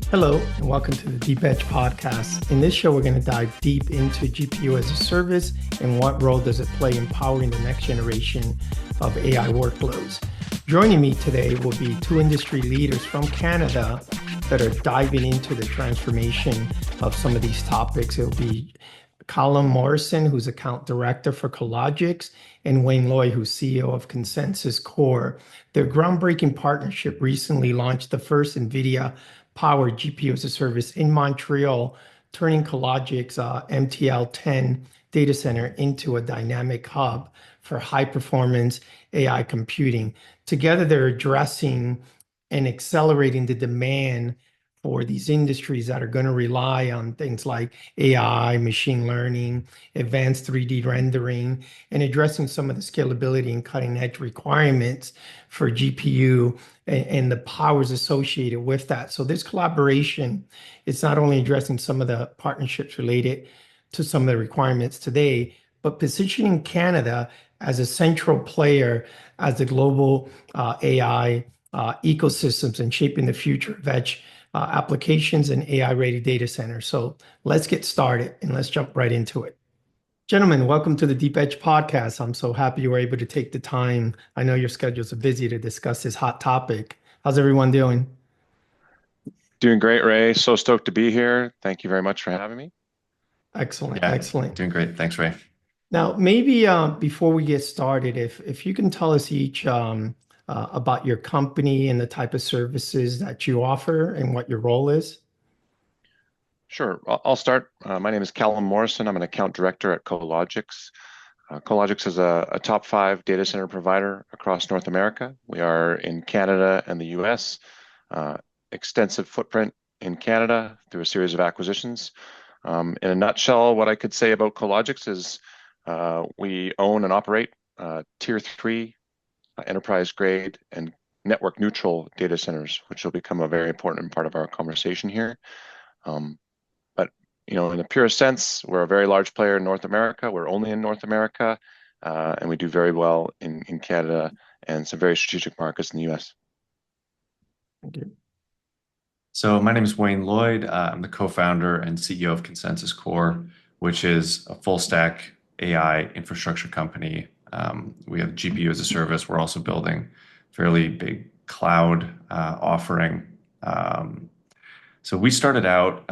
Hello, and welcome to the Deep Edge podcast. In this show, we're going to dive deep into GPU as a service and what role does it play in powering the next generation of AI workloads. Joining me today will be two industry leaders from Canada that are diving into the transformation of some of these topics. It'll be Callum Morrison, who's account director for Cologix, and Wayne Lloyd, who's CEO of Consensus Core. Their groundbreaking partnership recently launched the first NVIDIA-powered GPU-as-a-Service in Montreal, turning Cologix MTL10 data center into a dynamic hub for high-performance AI computing. Together, they're addressing and accelerating the demand for these industries that are going to rely on things like AI, machine learning, advanced 3D rendering, and addressing some of the scalability and cutting edge requirements for GPU and the powers associated with that. So this collaboration is not only addressing some of the partnerships related to some of the requirements today, but positioning Canada as a central player as the global AI ecosystems and shaping the future of edge applications and AI-ready data centers. So let's get started and let's jump right into it. Gentlemen, welcome to the Deep Edge podcast. I'm so happy you were able to take the time. I know your schedules are busy to discuss this hot topic. How's everyone doing? Doing great, Ray. So stoked to be here. Thank you very much for having me. Excellent, Yeah, excellent. doing great. Thanks, Ray. Now, maybe before we get started, if you can tell us each about your company and the type of services that you offer and what your role is. Sure. I'll start. My name is Callum Morrison. I'm an account director at Cologix. Cologix is a top 5 data center provider across North America. We are in Canada and the US, extensive footprint in Canada through a series of acquisitions. In a nutshell, what I could say about Cologix is we own and operate tier 3 enterprise grade and network neutral data centers, which will become a very important part of our conversation here. But in the purest sense, we're a very large player in North America. We're only in North America, and we do very well in Canada and some very strategic markets in the US. Thank you. So my name is Wayne Lloyd. I'm the co-founder and CEO of Consensus Core, which is a full stack AI infrastructure company. We have GPU as a service. We're also building fairly big cloud offering. So we started out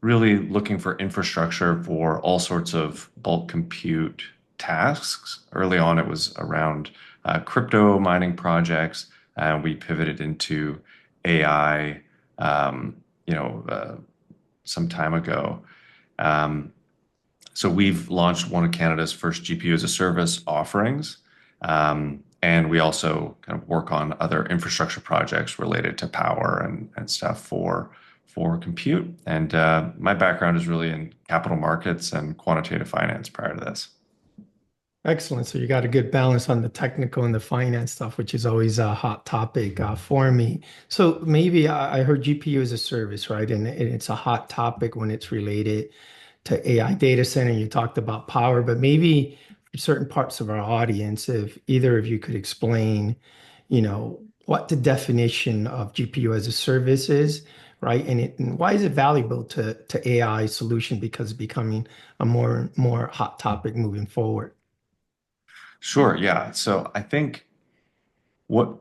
really looking for infrastructure for all sorts of bulk compute tasks. Early on, it was around crypto mining projects, and we pivoted into AI, some time ago. So we've launched one of Canada's first GPU as a service offerings. And we also kind of work on other infrastructure projects related to power and stuff for compute. And my background is really in capital markets and quantitative finance prior to this. Excellent. So you got a good balance on the technical and the finance stuff, which is always a hot topic for me. So maybe I heard GPU as a service, right? And it's a hot topic when it's related to AI data center. You talked about power, but maybe for certain parts of our audience, if either of you could explain, what the definition of GPU as a service is, right? And why is it valuable to AI solution because it's becoming a more hot topic moving forward. Sure, yeah. So I think what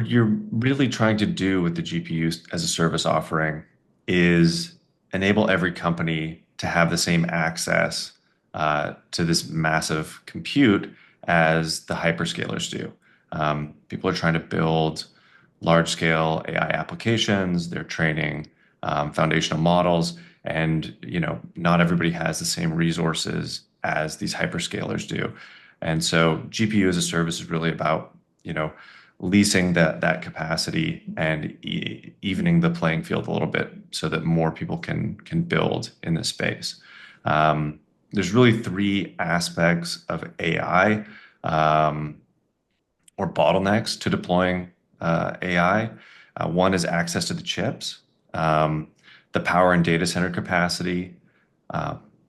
you're really trying to do with the GPU as a service offering is enable every company to have the same access to this massive compute as the hyperscalers do. People are trying to build large scale AI applications. They're training foundational models, and not everybody has the same resources as these hyperscalers do. And so GPU as a service is really about leasing that capacity and evening the playing field a little bit so that more people can build in this space. There's really 3 aspects of AI or bottlenecks to deploying AI. One is access to the chips, the power and data center capacity,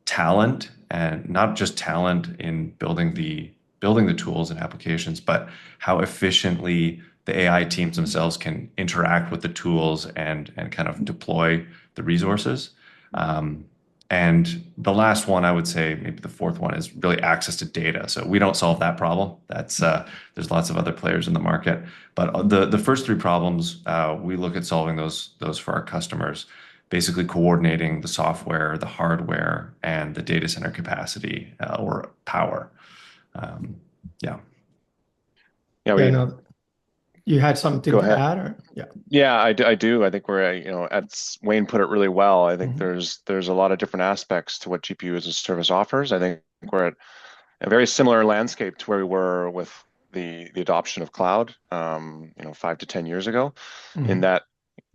talent, and not just talent in building the tools and applications, but how efficiently the AI teams themselves can interact with the tools and kind of deploy the resources. And the last one, I would say, maybe the fourth one, is really access to data. So we don't solve that problem. That's there's lots of other players in the market. But the first three problems, we look at solving those for our customers, basically coordinating the software, the hardware, and the data center capacity or power. Yeah. Yeah, no, you had something Go to ahead. add, or yeah? Yeah, I do. I think we're, as Wayne put it really well. I think there's a lot of different aspects to what GPU as a service offers. I think we're at a very similar landscape to where we were with the adoption of cloud, 5 to 10 years ago, in that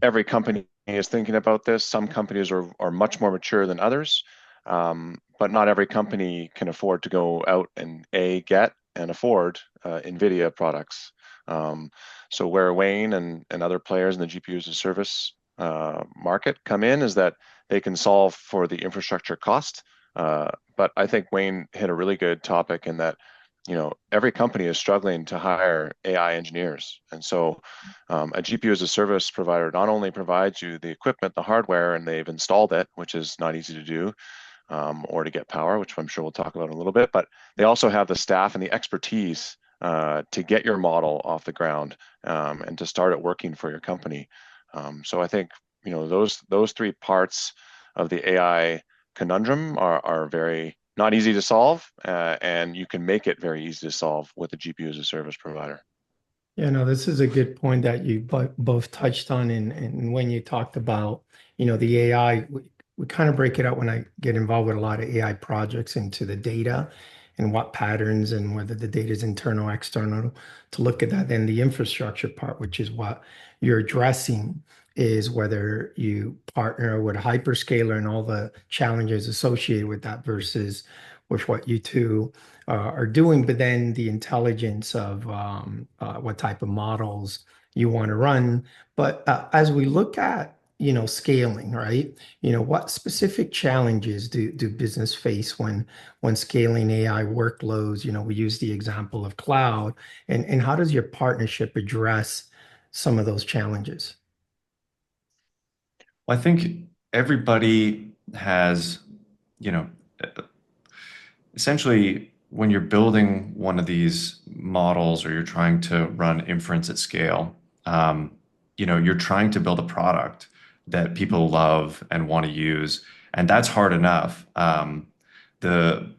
every company is thinking about this. Some companies are much more mature than others, but not every company can afford to go out and get and afford NVIDIA products. So where Wayne and other players in the GPU as a service market come in is that they can solve for the infrastructure cost. But I think Wayne hit a really good topic in that, every company is struggling to hire AI engineers. And so a GPU as a service provider not only provides you the equipment, the hardware, and they've installed it, which is not easy to do, or to get power, which I'm sure we'll talk about in a little bit, but they also have the staff and the expertise to get your model off the ground and to start it working for your company. So I think, those three parts of the AI conundrum are very not easy to solve, and you can make it very easy to solve with a GPU as a service provider. Yeah, no, this is a good point that you both touched on. And when you talked about, the AI, we kind of break it out when I get involved with a lot of AI projects into the data and what patterns and whether the data is internal, external, to look at that. Then the infrastructure part, which is what you're addressing, is whether you partner with a hyperscaler and all the challenges associated with that versus with what you two are doing, but then the intelligence of what type of models you want to run. But as we look at, scaling, right? What specific challenges do business face when scaling AI workloads? We use the example of cloud, and how does your partnership address some of those challenges? Well, I think everybody has, you know, essentially when you're building one of these models or you're trying to run inference at scale, you're trying to build a product that people love and want to use, and that's hard enough. The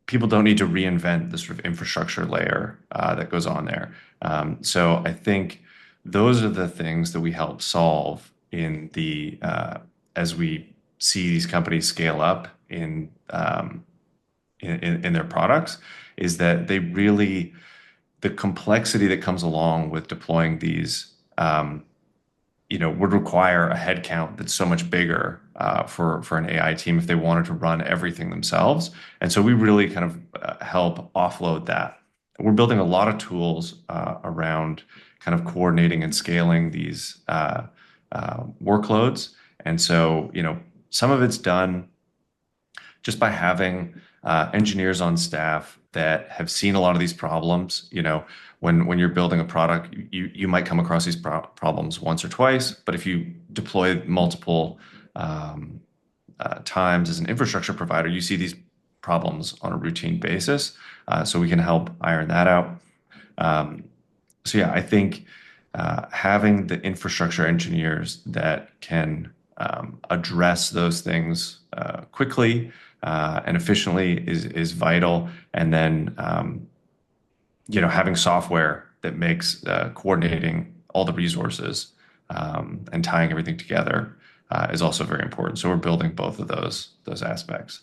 people don't need to reinvent the sort of infrastructure layer that goes on there. So I think those are the things that we help solve in the as we see these companies scale up in their products, is that they really, the complexity that comes along with deploying these would require a headcount that's so much bigger for an AI team if they wanted to run everything themselves. And so we really kind of help offload that. We're building a lot of tools around kind of coordinating and scaling these workloads. And so, some of it's done just by having engineers on staff that have seen a lot of these problems. When you're building a product, you might come across these problems once or twice, but if you deploy multiple times as an infrastructure provider, you see these problems on a routine basis. So we can help iron that out. So yeah, I think having the infrastructure engineers that can address those things quickly and efficiently is vital. And then, having software that makes coordinating all the resources and tying everything together is also very important. So we're building both of those aspects.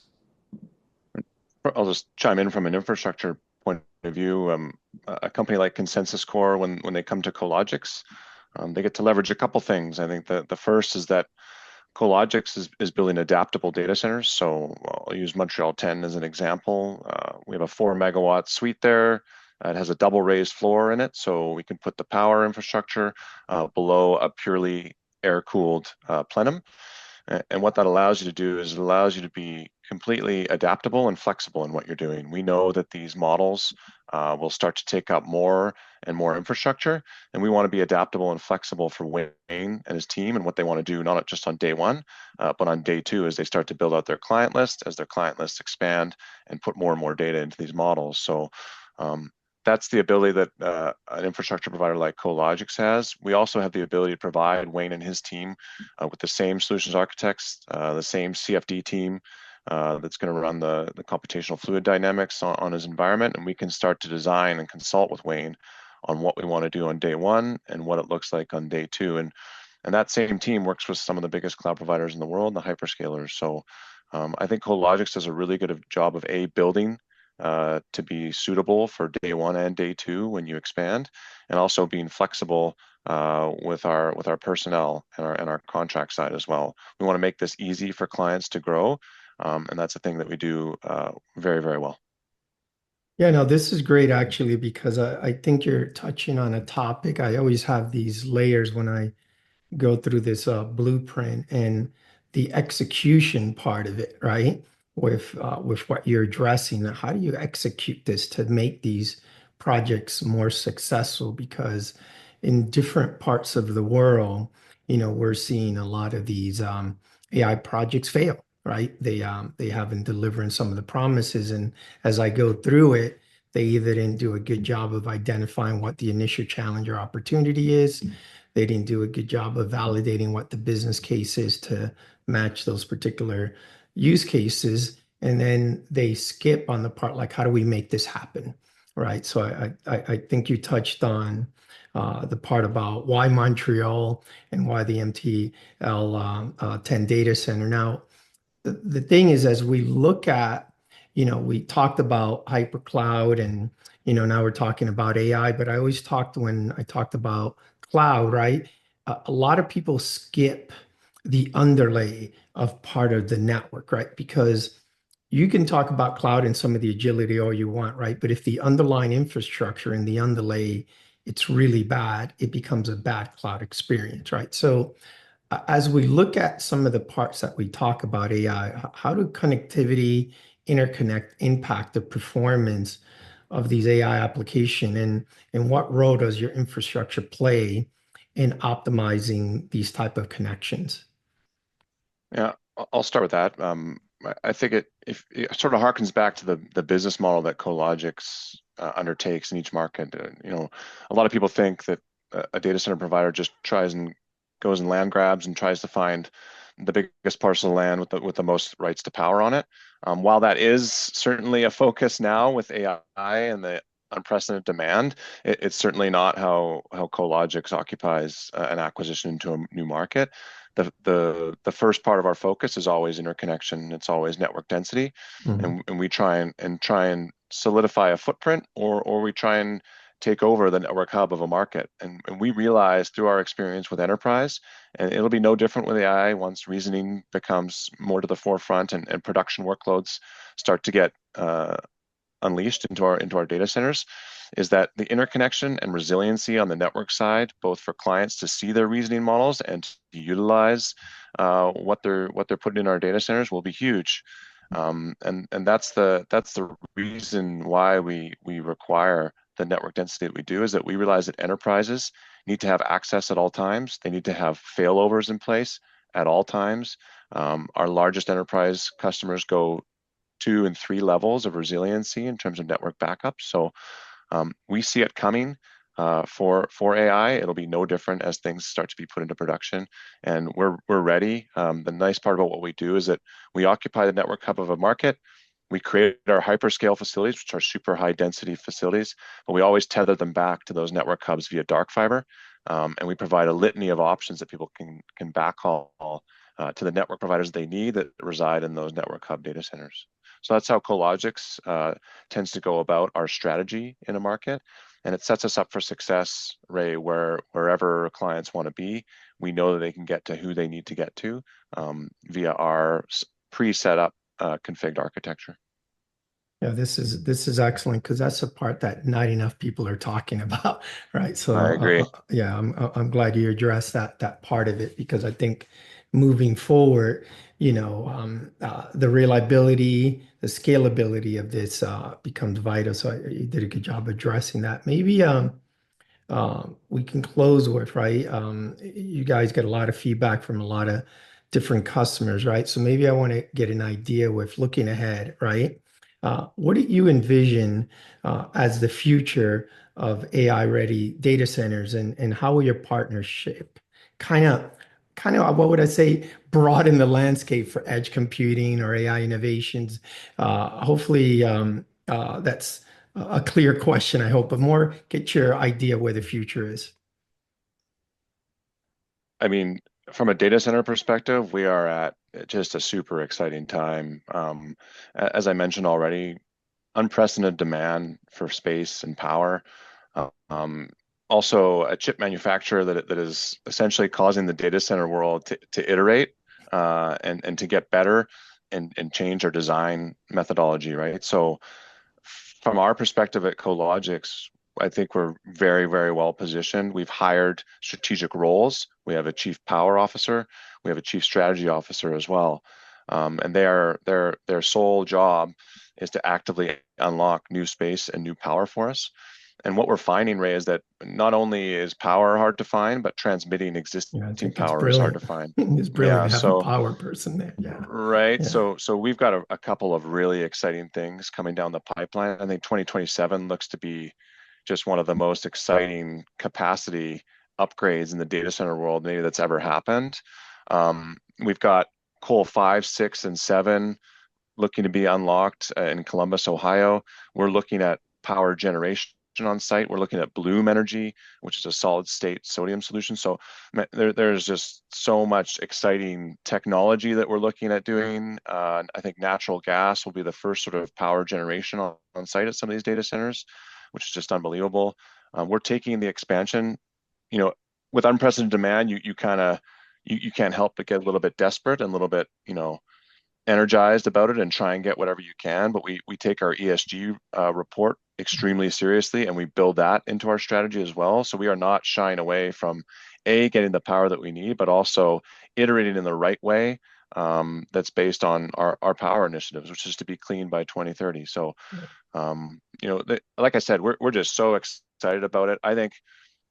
I'll just chime in from an infrastructure point of view. A company like Consensus Core, when they come to Cologix, they get to leverage a couple things. I think the first is that Cologix is building adaptable data centers. So I'll use Montreal 10 as an example. We have a 4 megawatt suite there. It has a double raised floor in it, so we can put the power infrastructure below a purely air-cooled plenum. And what that allows you to do is it allows you to be completely adaptable and flexible in what you're doing. We know that these models will start to take up more and more infrastructure, and we want to be adaptable and flexible for Wayne and his team and what they want to do, not just on day one, but on day two as they start to build out their client list, as their client lists expand and put more and more data into these models. So that's the ability that an infrastructure provider like Cologix has. We also have the ability to provide Wayne and his team with the same solutions architects, the same CFD team that's going to run the computational fluid dynamics on his environment, and we can start to design and consult with Wayne on what we want to do on day one and what it looks like on day two. And that same team works with some of the biggest cloud providers in the world, the hyperscalers. So I think Cologix does a really good job of building to be suitable for day one and day two when you expand, and also being flexible with our personnel and our contract side as well. We want to make this easy for clients to grow, and that's a thing that we do very, very well. Yeah, no, this is great actually, because I think you're touching on a topic. I always have these layers when I go through this blueprint and the execution part of it, right? With what you're addressing. How do you execute this to make these projects more successful? Because in different parts of the world, we're seeing a lot of these AI projects fail, right? They haven't delivered some of the promises, and as I go through it, they either didn't do a good job of identifying what the initial challenge or opportunity is. They didn't do a good job of validating what the business case is to match those particular use cases. And then they skip on the part like, how do we make this happen? Right. So I think you touched on the part about why Montreal and why the MTL 10 data center. Now, the thing is, as we look at, we talked about hypercloud and, now we're talking about AI, but I always when I talked about cloud, right? A lot of people skip the underlay of part of the network, right? Because you can talk about cloud and some of the agility all you want, right? But if the underlying infrastructure and the underlay, it's really bad, it becomes a bad cloud experience, right? So as we look at some of the parts that we talk about AI, how do connectivity, interconnect impact the performance of these AI application, and what role does your infrastructure play in optimizing these type of connections? Yeah, I'll start with that. I think it sort of harkens back to the business model that Cologix undertakes in each market. A lot of people think that a data center provider just tries and goes and land grabs and tries to find the biggest parcel of land with the most rights to power on it. While that is certainly a focus now with AI and the unprecedented demand, it's certainly not how Cologix occupies an acquisition into a new market. The first part of our focus is always interconnection. It's always network density, and we try and solidify a footprint, or we try and take over the network hub of a market. And we realize through our experience with enterprise, and it'll be no different with AI once reasoning becomes more to the forefront and production workloads start to get unleashed into our data centers, is that the interconnection and resiliency on the network side, both for clients to see their reasoning models and to utilize what they're putting in our data centers, will be huge. And that's the reason why we require the network density that we do, is that we realize that enterprises need to have access at all times. They need to have failovers in place at all times. Our largest enterprise customers go 2 and 3 levels of resiliency in terms of network backup. So we see it coming for AI. It'll be no different as things start to be put into production, and we're ready. The nice part about what we do is that we occupy the network hub of a market. We create our hyperscale facilities, which are super high density facilities, but we always tether them back to those network hubs via dark fiber. And we provide a litany of options that people can backhaul to the network providers they need that reside in those network hub data centers. So that's how Cologix tends to go about our strategy in a market. And it sets us up for success, Ray, wherever clients want to be. We know that they can get to who they need to get to via our pre-set up configured architecture. Yeah, this is excellent, because that's the part that not enough people are talking about, right? So I agree. yeah, I'm glad you addressed that part of it, because I think moving forward, the reliability, the scalability of this becomes vital. So you did a good job addressing that. Maybe we can close with, right? You guys get a lot of feedback from a lot of different customers, right? So maybe I want to get an idea with looking ahead, right? What do you envision as the future of AI-ready data centers, and how will your partnership kind of, what would I say, broaden the landscape for edge computing or AI innovations? Hopefully, that's a clear question, I hope, but more get your idea where the future is. I mean, from a data center perspective, we are at just a super exciting time. As I mentioned already, unprecedented demand for space and power. Also, a chip manufacturer that is essentially causing the data center world to iterate and to get better and change our design methodology, right? So from our perspective at Cologix, I think we're very, very well positioned. We've hired strategic roles. We have a chief power officer. We have a chief strategy officer as well. And their sole job is to actively unlock new space and new power for us. And what we're finding, Ray, is that not only is power hard to find, but transmitting existing power is hard to find. It's brilliant to have a power person there. Yeah. Right. Yeah. So we've got a couple of really exciting things coming down the pipeline. I think 2027 looks to be just one of the most exciting capacity upgrades in the data center world maybe that's ever happened. We've got Cole 5, 6, and 7 looking to be unlocked in Columbus, Ohio. We're looking at power generation on site. We're looking at Bloom Energy, which is a solid state sodium solution. So there's just so much exciting technology that we're looking at doing. I think natural gas will be the first sort of power generation on site at some of these data centers, which is just unbelievable. We're taking the expansion, with unprecedented demand, you can't help but get a little bit desperate and a little bit, energized about it and try and get whatever you can. But we take our ESG report extremely seriously, and we build that into our strategy as well. So we are not shying away from getting the power that we need, but also iterating in the right way that's based on our power initiatives, which is to be clean by 2030. So, like I said, we're just so excited about it. I think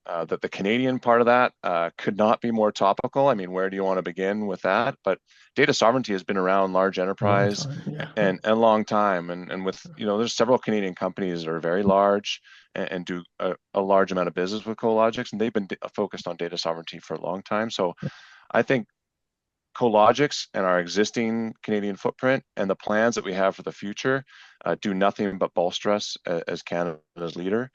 that the Canadian part of that could not be more topical. I mean, where do you want to begin with that? But data sovereignty has been around large enterprise and a long time. And with, there's several Canadian companies that are very large and do a large amount of business with Cologix, and they've been focused on data sovereignty for a long time. So I think Cologix and our existing Canadian footprint and the plans that we have for the future do nothing but bolster us as Canada's leader,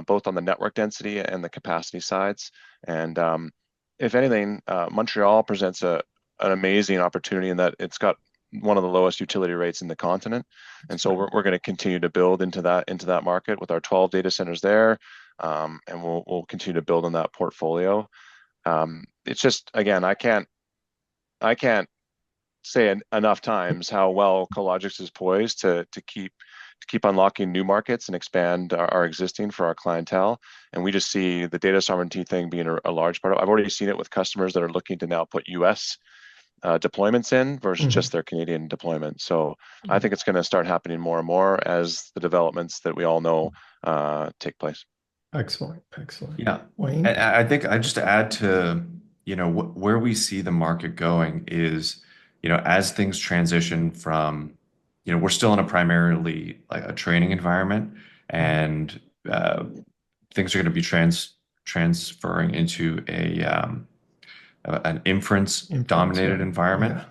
both on the network density and the capacity sides. And if anything, Montreal presents an amazing opportunity in that it's got one of the lowest utility rates in the continent. And so we're going to continue to build into that market with our 12 data centers there. And we'll continue to build on that portfolio. It's just, again, I can't say enough times how well Cologix is poised to keep unlocking new markets and expand our existing for our clientele. And we just see the data sovereignty thing being a large part of it. I've already seen it with customers that are looking to now put US deployments in versus just their Canadian deployment. So I think it's going to start happening more and more as the developments that we all know take place. Excellent. Yeah. Wayne? I think I just add to, where we see the market going is, as things transition from, we're still in a primarily like a training environment, and things are going to be transferring into an inference dominated environment. Yeah.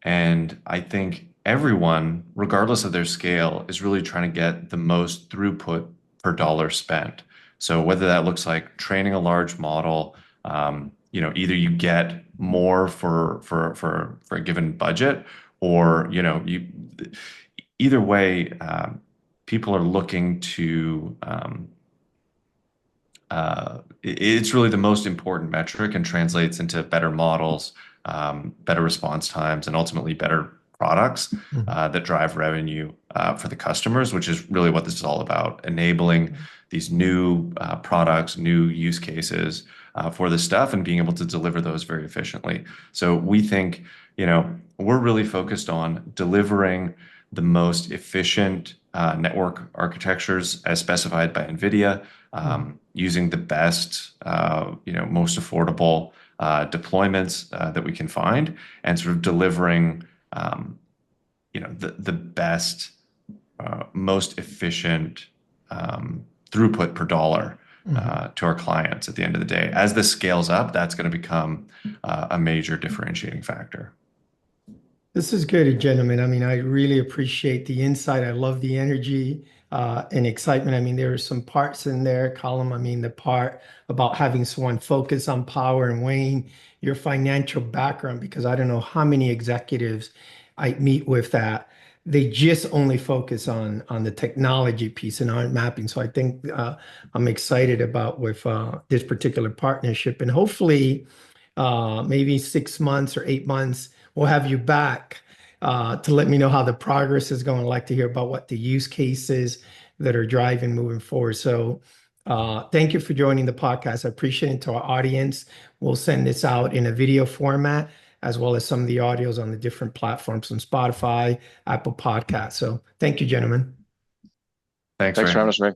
And I think everyone, regardless of their scale, is really trying to get the most throughput per dollar spent. So whether that looks like training a large model, either you get more for a given budget, or either way, people are looking to. It's really the most important metric and translates into better models, better response times, and ultimately better products that drive revenue for the customers, which is really what this is all about, enabling these new products, new use cases for this stuff and being able to deliver those very efficiently. So we think, we're really focused on delivering the most efficient network architectures as specified by NVIDIA, using the best, most affordable deployments that we can find, and sort of delivering, the best, most efficient throughput per dollar to our clients at the end of the day. As this scales up, that's going to become a major differentiating factor. This is good, gentlemen. I mean, I really appreciate the insight. I love the energy and excitement. I mean, there are some parts in there, Callum. I mean, the part about having someone focus on power, and Wayne, your financial background, because I don't know how many executives I meet with that they just only focus on the technology piece and aren't mapping. So I think I'm excited about with this particular partnership, and hopefully maybe 6 months or 8 months, we'll have you back to let me know how the progress is going. I'd like to hear about what the use cases that are driving moving forward. So thank you for joining the podcast. I appreciate it. To our audience, we'll send this out in a video format, as well as some of the audios on the different platforms on Spotify, Apple Podcasts. So thank you, gentlemen. Thanks, Thanks Ray. for having us, Ray.